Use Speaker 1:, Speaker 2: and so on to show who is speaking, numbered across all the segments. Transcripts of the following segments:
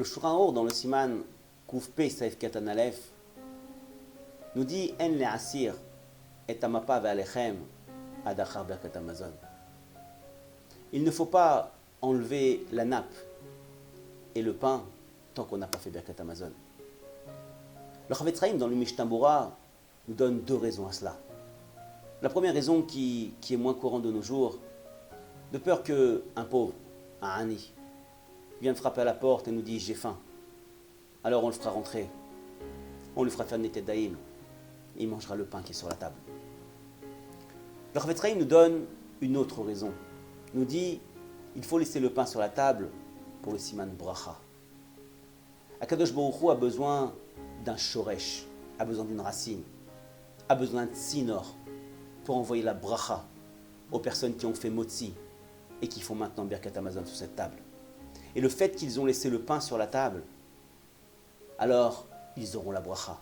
Speaker 1: Le Shulchan Aruch dans le Siman Kuf P Saif Katan Aleph nous dit En le asir et amapa ve'alechem adachar birkat hamazon. Il ne faut pas enlever la nappe et le pain tant qu'on n'a pas fait birkat hamazon. Le Chavetz Chaim dans le Mishnah Berurah nous donne deux raisons à cela. La première raison qui est moins courante de nos jours, de peur qu'un pauvre, un ani, vienne frapper à la porte et nous dit j'ai faim. Alors on le fera rentrer, on lui fera faire Netet Daim, il mangera le pain qui est sur la table. Le Chavetz Chaim nous donne une autre raison. Il nous dit il faut laisser le pain sur la table pour le Siman Bracha. Akadosh Baruch Hu a besoin d'un shoresh, a besoin d'une racine, a besoin d'un tsinor pour envoyer la bracha aux personnes qui ont fait motzi et qui font maintenant birkat hamazon sur cette table. Et le fait qu'ils ont laissé le pain sur la table, alors ils auront la bracha.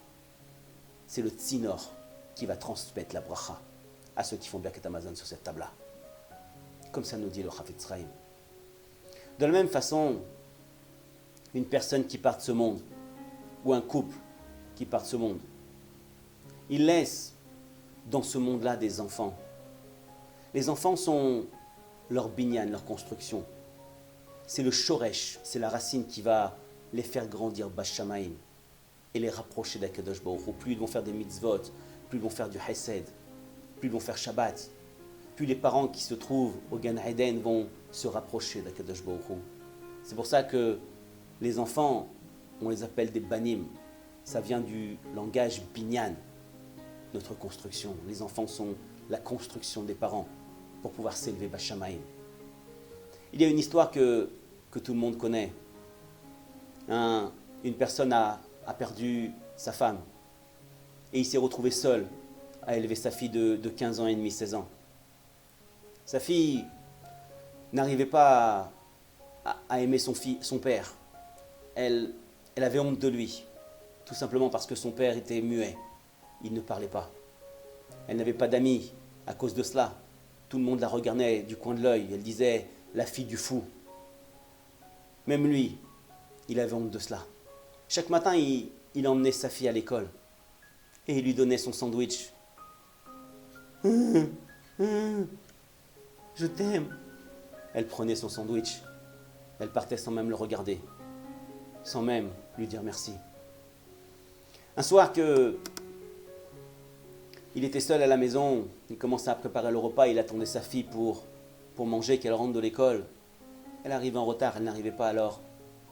Speaker 1: C'est le tsinor qui va transmettre la bracha à ceux qui font birkat hamazon sur cette table-là. Comme ça nous dit le Chavetz Chaim. De la même façon, une personne qui part de ce monde, ou un couple qui part de ce monde, il laisse dans ce monde-là des enfants. Les enfants sont leur binyan, leur construction. C'est le shoresh, c'est la racine qui va les faire grandir bashamaim et les rapprocher d'Akadosh Baruch Hu. Plus ils vont faire des mitzvot, plus ils vont faire du hesed, plus ils vont faire Shabbat, plus les parents qui se trouvent au Gan Eden vont se rapprocher d'Akadosh Baruch Hu. C'est pour ça que les enfants, on les appelle des banim. Ça vient du langage binyan, notre construction. Les enfants sont la construction des parents pour pouvoir s'élever bashamaim. Il y a une histoire que tout le monde connaît. Une personne a perdu sa femme et il s'est retrouvé seul à élever sa fille de 15 ans et demi, 16 ans. Sa fille n'arrivait pas à aimer son père. Elle avait honte de lui, tout simplement parce que son père était muet. Il ne parlait pas. Elle n'avait pas d'amis à cause de cela. Tout le monde la regardait du coin de l'œil. Elle disait « la fille du fou ». Même lui, il avait honte de cela. Chaque matin, il emmenait sa fille à l'école et il lui donnait son sandwich. « Je t'aime ». Elle prenait son sandwich. Elle partait sans même le regarder, sans même lui dire merci. Un soir il était seul à la maison, il commençait à préparer le repas, il attendait sa fille pour manger, qu'elle rentre de l'école. Elle arrivait en retard, elle n'arrivait pas, alors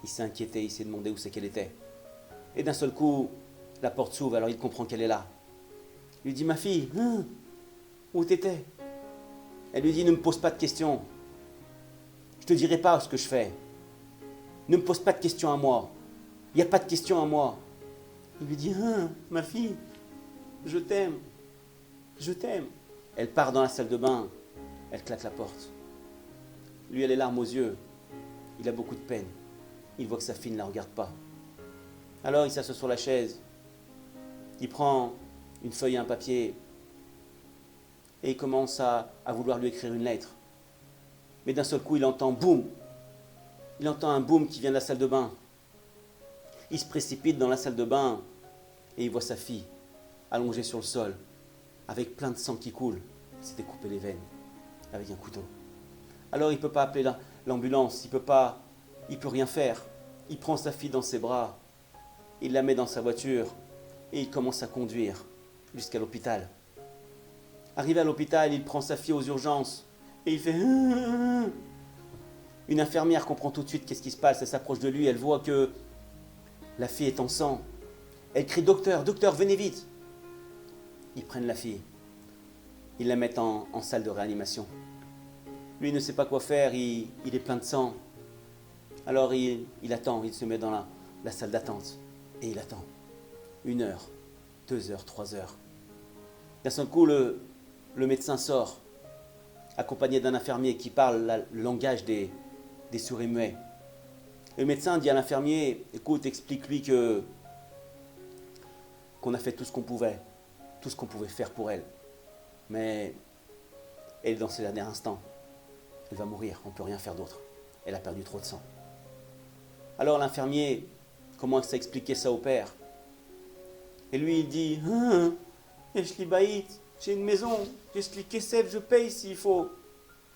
Speaker 1: il s'est inquiété, il s'est demandé où c'est qu'elle était. Et d'un seul coup, la porte s'ouvre, alors il comprend qu'elle est là. Il lui dit « Ma fille, où t'étais ?» Elle lui dit « Ne me pose pas de questions. Je ne te dirai pas ce que je fais. Ne me pose pas de questions à moi. Il n'y a pas de questions à moi. » Il lui dit « Ma fille, je t'aime. Je t'aime. » Elle part dans la salle de bain. Elle claque la porte. Lui a les larmes aux yeux. Il a beaucoup de peine. Il voit que sa fille ne la regarde pas. Alors il s'assoit sur la chaise. Il prend une feuille et un papier. Et il commence à vouloir lui écrire une lettre. Mais d'un seul coup, il entend boum. Il entend un boum qui vient de la salle de bain. Il se précipite dans la salle de bain et il voit sa fille allongée sur le sol avec plein de sang qui coule. Il s'était coupé les veines avec un couteau. Alors il ne peut pas appeler l'ambulance, il peut rien faire. Il prend sa fille dans ses bras, il la met dans sa voiture et il commence à conduire jusqu'à l'hôpital. Arrivé à l'hôpital, il prend sa fille aux urgences et il fait... Une infirmière comprend tout de suite qu'est-ce qui se passe, elle s'approche de lui, elle voit que la fille est en sang. Elle crie « Docteur, docteur, venez vite !» Ils prennent la fille, ils la mettent en salle de réanimation. Lui ne sait pas quoi faire, il est plein de sang. Alors il attend, il se met dans la salle d'attente et il attend. 1 heure, 2 heures, 3 heures. D'un seul coup, le médecin sort, accompagné d'un infirmier qui parle le langage des sourds et muets. Le médecin dit à l'infirmier, écoute, explique-lui qu'on a fait tout ce qu'on pouvait faire pour elle. Mais elle est dans ses derniers instants. Elle va mourir, on ne peut rien faire d'autre. Elle a perdu trop de sang. Alors l'infirmier commence à expliquer ça au père. Et lui, il dit, hein, je baït, j'ai une maison, j'ai ce kesef, je paye s'il faut.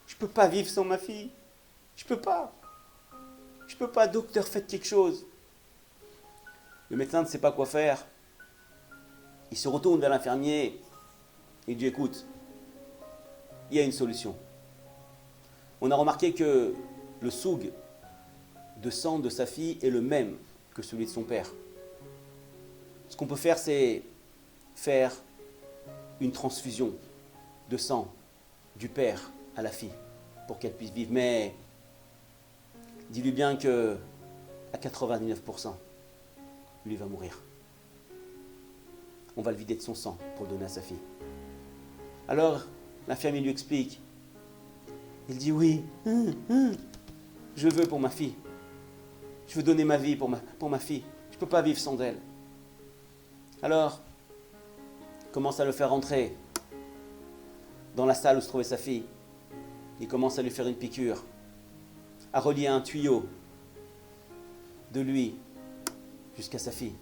Speaker 1: Je ne peux pas vivre sans ma fille. Je peux pas. Je peux pas, docteur, faites quelque chose. Le médecin ne sait pas quoi faire. Il se retourne vers l'infirmier. Il dit, écoute, il y a une solution. On a remarqué que le soug de sang de sa fille est le même que celui de son père. Ce qu'on peut faire, c'est faire une transfusion de sang du père à la fille pour qu'elle puisse vivre. Mais dis-lui bien que à 99%, lui va mourir. On va le vider de son sang pour le donner à sa fille. Alors, l'infirmier lui explique. Il dit oui, je veux pour ma fille. Je veux donner ma vie pour ma fille. Je ne peux pas vivre sans elle. Alors, il commence à le faire rentrer dans la salle où se trouvait sa fille. Il commence à lui faire une piqûre, à relier un tuyau de lui jusqu'à sa fille.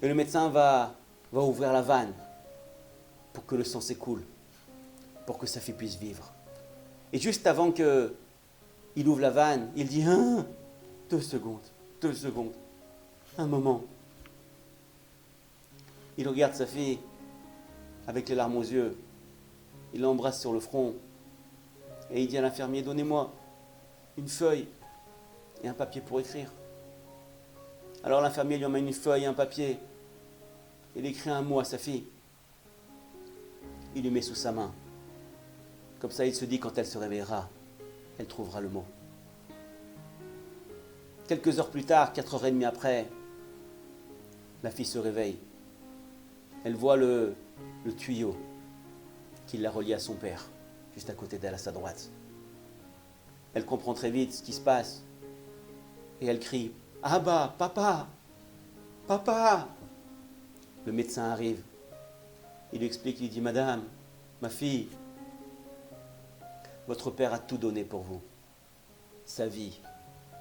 Speaker 1: Et le médecin va ouvrir la vanne pour que le sang s'écoule, pour que sa fille puisse vivre. Et juste avant qu'il ouvre la vanne, il dit 2 secondes, un moment. Il regarde sa fille avec les larmes aux yeux, il l'embrasse sur le front et il dit à l'infirmier, donnez-moi une feuille et un papier pour écrire. Alors l'infirmier lui emmène une feuille et un papier. Il écrit un mot à sa fille. Il lui met sous sa main. Comme ça, il se dit, quand elle se réveillera, elle trouvera le mot. Quelques heures plus tard, 4h30 après, la fille se réveille. Elle voit le tuyau qui l'a relié à son père, juste à côté d'elle, à sa droite. Elle comprend très vite ce qui se passe. Et elle crie, « Abba, papa, papa !» Le médecin arrive. Il lui explique, il dit, « Madame, ma fille, votre père a tout donné pour vous. Sa vie,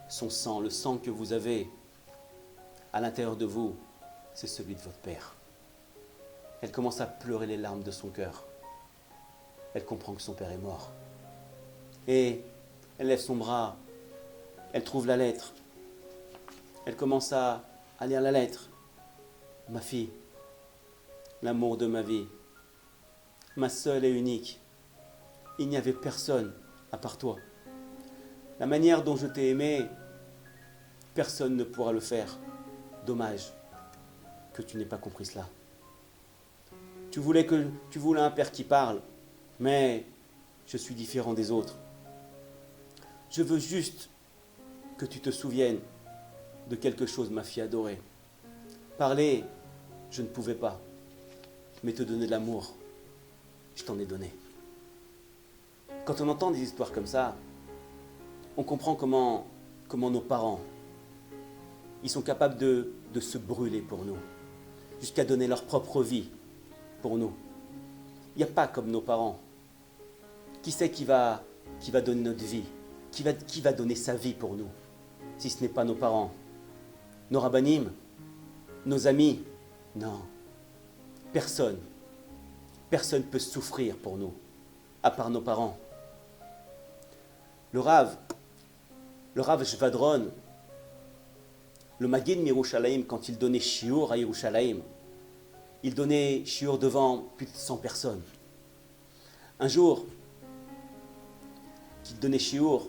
Speaker 1: son sang, le sang que vous avez à l'intérieur de vous, c'est celui de votre père. » Elle commence à pleurer les larmes de son cœur. Elle comprend que son père est mort. Et elle lève son bras. Elle trouve la lettre. Elle commence à lire la lettre. « Ma fille, l'amour de ma vie, ma seule et unique, il n'y avait personne à part toi. La manière dont je t'ai aimé, personne ne pourra le faire. Dommage que tu n'aies pas compris cela. Tu voulais un père qui parle, mais je suis différent des autres. Je veux juste que tu te souviennes de quelque chose, ma fille adorée. Parler, je ne pouvais pas, mais te donner de l'amour, je t'en ai donné. » Quand on entend des histoires comme ça, on comprend comment nos parents, ils sont capables de se brûler pour nous, jusqu'à donner leur propre vie pour nous. Il n'y a pas comme nos parents. Qui c'est qui va donner notre vie? Qui va donner sa vie pour nous, si ce n'est pas nos parents? Nos rabbanim? Nos amis? Non. Personne. Personne ne peut souffrir pour nous, à part nos parents. Le Rav Shvadron, le Magid Mirushalayim, quand il donnait shiur à Yerushalayim, il donnait shiur devant plus de 100 personnes. Un jour, qu'il donnait shiur,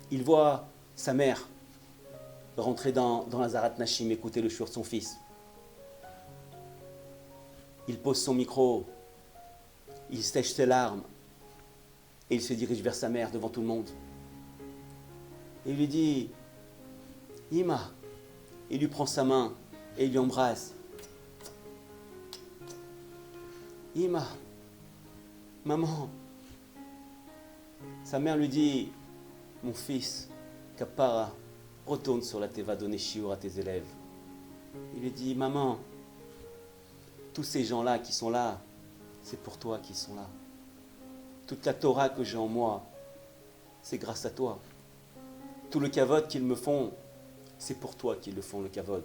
Speaker 1: il voit sa mère rentrer dans la Zarat Nashim, écouter le shiur de son fils. Il pose son micro, il sèche ses larmes et il se dirige vers sa mère devant tout le monde. Et il lui dit, « Ima !» Il lui prend sa main et il lui embrasse. « Ima, maman !» Sa mère lui dit, « Mon fils, Kapara, retourne sur la teva donner shiur à tes élèves. » Il lui dit, « Maman, tous ces gens-là qui sont là, c'est pour toi qu'ils sont là. Toute la Torah que j'ai en moi, c'est grâce à toi. Tout le kavod qu'ils me font, c'est pour toi qu'ils le font, le kavod.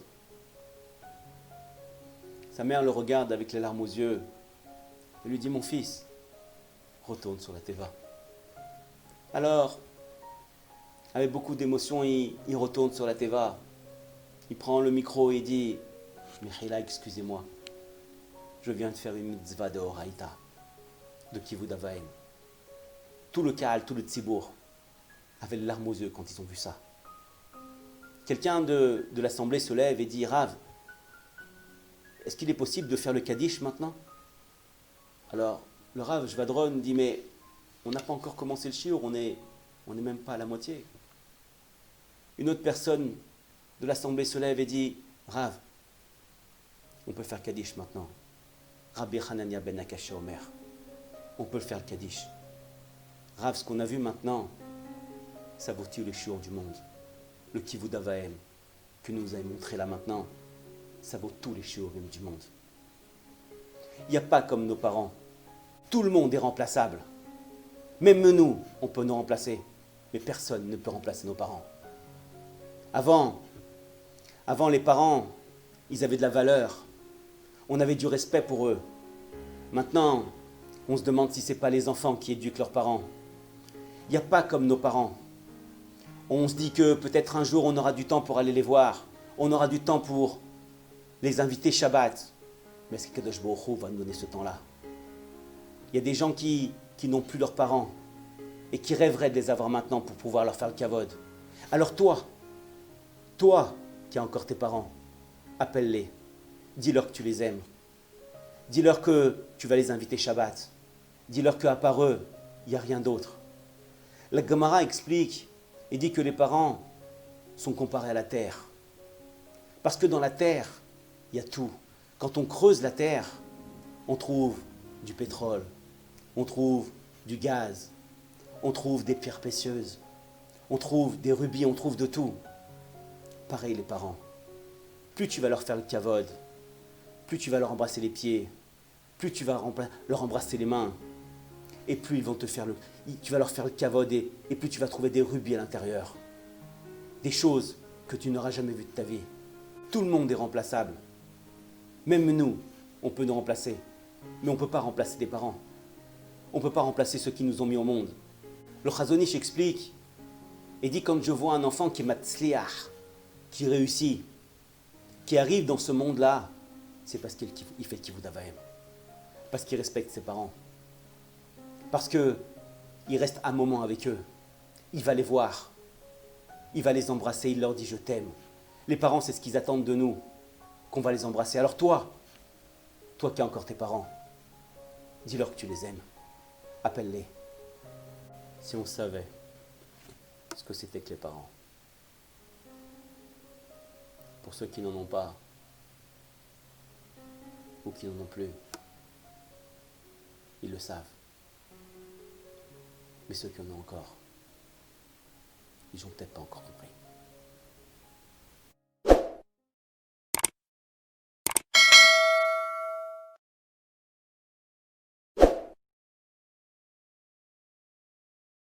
Speaker 1: Sa mère le regarde avec les larmes aux yeux et lui dit, mon fils, retourne sur la teva. Alors, avec beaucoup d'émotion, il retourne sur la teva. Il prend le micro et dit, Mechila, excusez-moi, je viens de faire une mitzvah de Horaïta, de Kivud Avaim. Tout le Kaal, tout le Tzibour avait les larmes aux yeux quand ils ont vu ça. Quelqu'un de l'assemblée se lève et dit, Rav, est-ce qu'il est possible de faire le Kaddish maintenant? Alors, le Rav Shvadron dit, mais on n'a pas encore commencé le shiur, on n'est même pas à la moitié. Une autre personne de l'assemblée se lève et dit, Rav, on peut faire Kaddish maintenant. Rabbi Hanania ben Akasha Omer, on peut le faire le Kaddish. Rav, ce qu'on a vu maintenant, ça vaut le shiur du monde. Le Kivud Avaim que nous avez montré là maintenant, ça vaut tous les shiurim du monde. Il n'y a pas comme nos parents. Tout le monde est remplaçable. Même nous, on peut nous remplacer. Mais personne ne peut remplacer nos parents. Avant, les parents, ils avaient de la valeur. On avait du respect pour eux. Maintenant, on se demande si ce n'est pas les enfants qui éduquent leurs parents. Il n'y a pas comme nos parents. On se dit que peut-être un jour on aura du temps pour aller les voir. On aura du temps pour les inviter Shabbat. Mais est-ce que Kadosh Baruch Hu va nous donner ce temps-là? Il y a des gens qui n'ont plus leurs parents et qui rêveraient de les avoir maintenant pour pouvoir leur faire le kavod. Alors toi qui as encore tes parents, appelle-les. Dis-leur que tu les aimes. Dis-leur que tu vas les inviter Shabbat. Dis-leur qu'à part eux, il n'y a rien d'autre. La Gemara explique et dit que les parents sont comparés à la terre. Parce que dans la terre, il y a tout. Quand on creuse la terre, on trouve du pétrole, on trouve du gaz, on trouve des pierres précieuses, on trouve des rubis, on trouve de tout. Pareil les parents. Plus tu vas leur faire le kavod, plus tu vas leur embrasser les pieds, plus tu vas leur embrasser les mains, et plus ils vont tu vas leur faire le kavod et plus tu vas trouver des rubis à l'intérieur. Des choses que tu n'auras jamais vues de ta vie. Tout le monde est remplaçable. Même nous, on peut nous remplacer. Mais on ne peut pas remplacer des parents. On ne peut pas remplacer ceux qui nous ont mis au monde. Le Chazon Ish explique et dit, quand je vois un enfant qui est matzliach, qui réussit, qui arrive dans ce monde-là, c'est parce qu'il fait le Kivud Avaim. Parce qu'il respecte ses parents. Parce qu'il reste un moment avec eux. Il va les voir. Il va les embrasser, il leur dit je t'aime. Les parents, c'est ce qu'ils attendent de nous, qu'on va les embrasser. Alors toi qui as encore tes parents, dis-leur que tu les aimes. Appelle-les. Si on savait ce que c'était que les parents. Pour ceux qui n'en ont pas, ou qui n'en ont plus, ils le savent. Mais ceux qui en ont encore, ils n'ont peut-être pas encore compris.